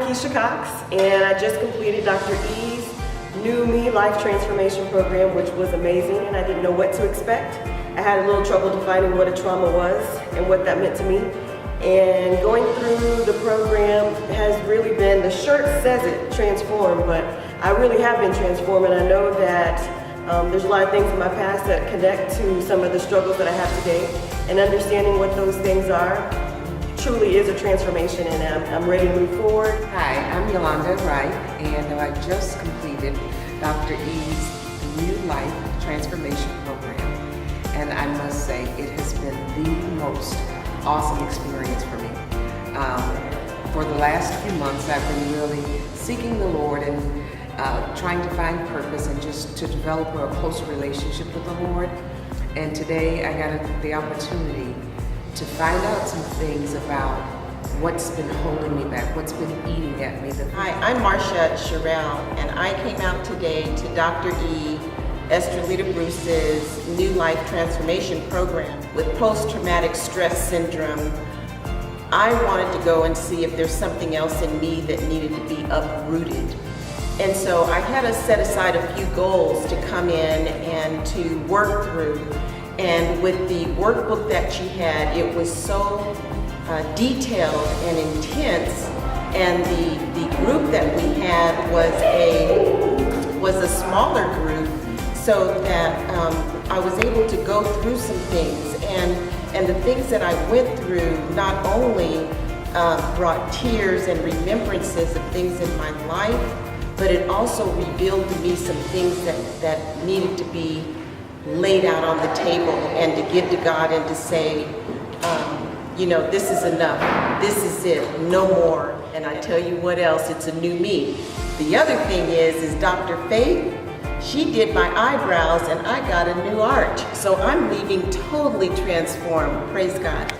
Keisha Cox, and I just completed Dr. E's New Me Life Transformation Program, which was amazing, and I didn't know what to expect. I had a little trouble defining what a trauma was and what that meant to me. And going through the program has really been, the shirt says it, transformed, but I really have been transformed, and I know that there's a lot of things in my past that connect to some of the struggles that I have today, and understanding what those things are truly is a transformation, and I'm ready to move forward. Hi, I'm Yolanda Wright, and I just completed Dr. E's New Life Transformation Program, and I must say it has been the most awesome experience for me. For the last few months, I've been really seeking the Lord and trying to find purpose and just to develop a closer relationship with the Lord. And today I got the opportunity to find out some things about what's been holding me back, what's been eating at me. Hi, I'm Marcia Sherrill, and I came out today to Dr. E. Estrelita Bruce's New Life Transformation Program with post-traumatic stress syndrome. I wanted to go and see if there's something else in me that needed to be uprooted. And so I had to set aside a few goals to come in and to work through. And with the workbook that she had, it was so detailed and intense. And the group that we had was a smaller group, so that I was able to go through some things. And the things that I went through not only brought tears and remembrances of things in my life, but it also revealed to me some things that needed to be laid out on the table and to give to God and to say, you know, this is enough, this is it, no more. And I tell you what else, it's a new me. The other thing is Dr. Faith, she did my eyebrows and I got a new arch. So I'm leaving totally transformed, praise God.